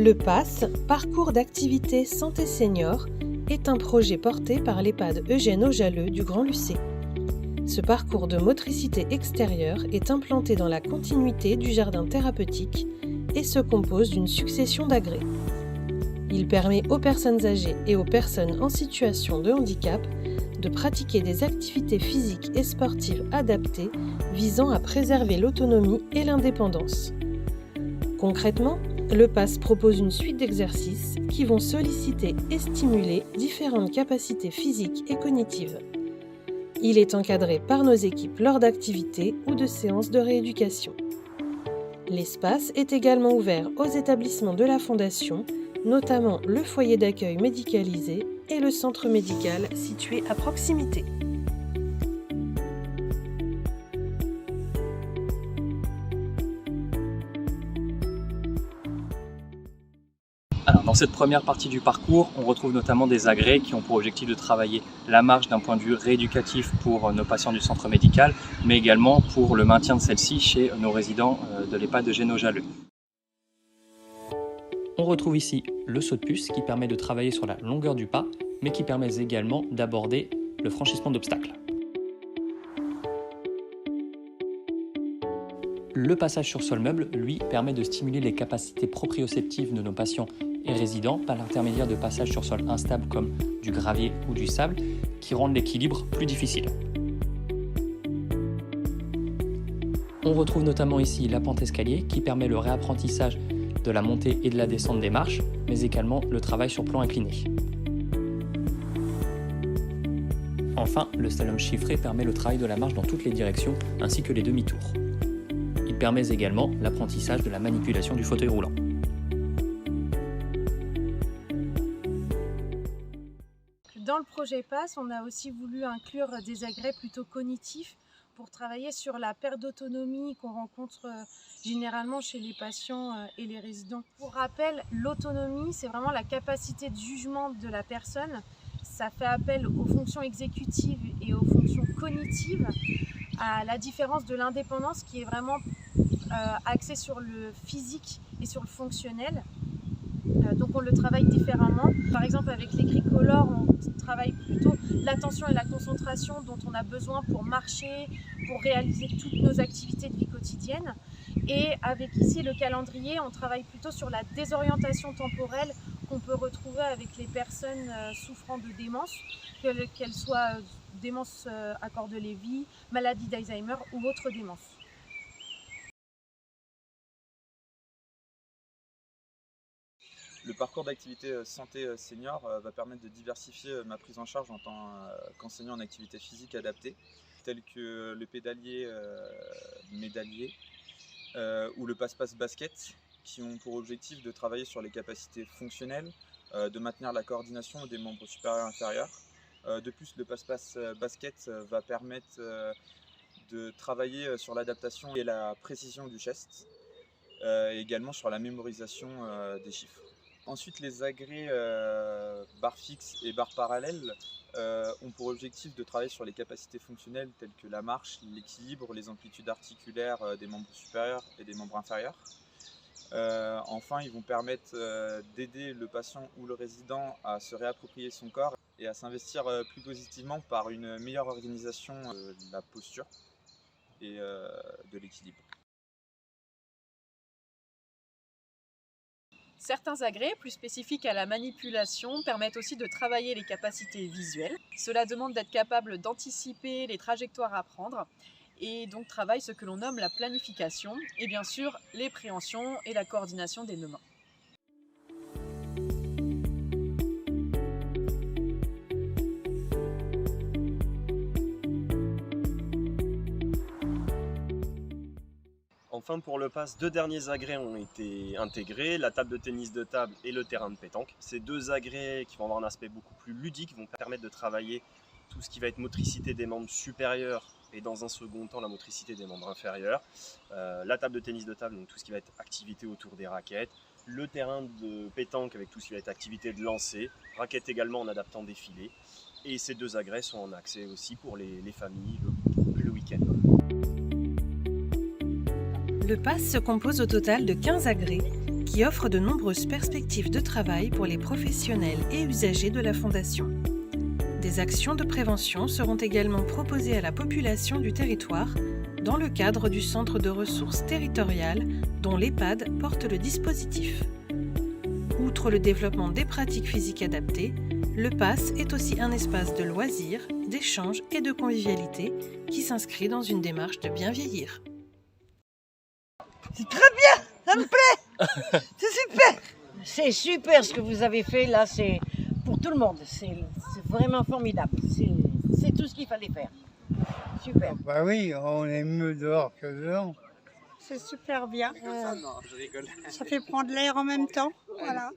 Le PASS, Parcours d'activité santé senior, est un projet porté par l'EHPAD Eugène Aujaleux du Grand Lucé. Ce parcours de motricité extérieure est implanté dans la continuité du jardin thérapeutique et se compose d'une succession d'agrès. Il permet aux personnes âgées et aux personnes en situation de handicap de pratiquer des activités physiques et sportives adaptées visant à préserver l'autonomie et l'indépendance. Concrètement, le PASS propose une suite d'exercices qui vont solliciter et stimuler différentes capacités physiques et cognitives. Il est encadré par nos équipes lors d'activités ou de séances de rééducation. L'espace est également ouvert aux établissements de la Fondation, notamment le foyer d'accueil médicalisé et le centre médical situé à proximité. Alors, dans cette première partie du parcours, on retrouve notamment des agrès qui ont pour objectif de travailler la marche d'un point de vue rééducatif pour nos patients du centre médical, mais également pour le maintien de celle-ci chez nos résidents de l'EHPAD Eugène Aujaleux. On retrouve ici le saut de puce qui permet de travailler sur la longueur du pas, mais qui permet également d'aborder le franchissement d'obstacles. Le passage sur sol meuble, lui, permet de stimuler les capacités proprioceptives de nos patients et résidents par l'intermédiaire de passages sur sol instable comme du gravier ou du sable qui rendent l'équilibre plus difficile. On retrouve notamment ici la pente escalier qui permet le réapprentissage de la montée et de la descente des marches, mais également le travail sur plan incliné. Enfin, le slalom chiffré permet le travail de la marche dans toutes les directions ainsi que les demi-tours. Il permet également l'apprentissage de la manipulation du fauteuil roulant. Dans le projet PASS, on a aussi voulu inclure des agrès plutôt cognitifs pour travailler sur la perte d'autonomie qu'on rencontre généralement chez les patients et les résidents. Pour rappel, l'autonomie, c'est vraiment la capacité de jugement de la personne. Ça fait appel aux fonctions exécutives et aux fonctions cognitives, à la différence de l'indépendance qui est vraiment axée sur le physique et sur le fonctionnel. Donc on le travaille différemment. Par exemple avec les colores, on travaille plutôt l'attention et la concentration dont on a besoin pour marcher, pour réaliser toutes nos activités de vie quotidienne. Et avec ici le calendrier, on travaille plutôt sur la désorientation temporelle qu'on peut retrouver avec les personnes souffrant de démence, qu'elles soient démence à corps de Lévy, maladie d'Alzheimer ou autre démence. Le parcours d'activité santé senior va permettre de diversifier ma prise en charge en tant qu'enseignant en activité physique adaptée, tels que le pédalier médaillé ou le passe-passe basket, qui ont pour objectif de travailler sur les capacités fonctionnelles, de maintenir la coordination des membres supérieurs et inférieurs. De plus, le passe-passe basket va permettre de travailler sur l'adaptation et la précision du geste, et également sur la mémorisation des chiffres. Ensuite, les agrès barres fixes et barres parallèles ont pour objectif de travailler sur les capacités fonctionnelles telles que la marche, l'équilibre, les amplitudes articulaires des membres supérieurs et des membres inférieurs. Enfin, ils vont permettre d'aider le patient ou le résident à se réapproprier son corps et à s'investir plus positivement par une meilleure organisation de la posture et de l'équilibre. Certains agrès, plus spécifiques à la manipulation, permettent aussi de travailler les capacités visuelles. Cela demande d'être capable d'anticiper les trajectoires à prendre et donc travaille ce que l'on nomme la planification et bien sûr les préhensions et la coordination des mouvements. Enfin, pour le PASS, 2 derniers agrès ont été intégrés, la table de tennis de table et le terrain de pétanque. Ces 2 agrès qui vont avoir un aspect beaucoup plus ludique vont permettre de travailler tout ce qui va être motricité des membres supérieurs et dans un second temps la motricité des membres inférieurs. La table de tennis de table, donc tout ce qui va être activité autour des raquettes. Le terrain de pétanque avec tout ce qui va être activité de lancer. Raquettes également en adaptant des filets. Et ces 2 agrès sont en accès aussi pour les familles le week-end. Le PASS se compose au total de 15 agrès qui offre de nombreuses perspectives de travail pour les professionnels et usagers de la Fondation. Des actions de prévention seront également proposées à la population du territoire dans le cadre du centre de ressources territoriales dont l'EHPAD porte le dispositif. Outre le développement des pratiques physiques adaptées, le PASS est aussi un espace de loisirs, d'échanges et de convivialité qui s'inscrit dans une démarche de bien vieillir. C'est très bien, ça me plaît, c'est super. C'est super ce que vous avez fait là, c'est pour tout le monde, c'est vraiment formidable, c'est tout ce qu'il fallait faire. Super. Bah oui, on est mieux dehors que dedans. C'est super bien. Ça fait prendre l'air en même temps. Voilà.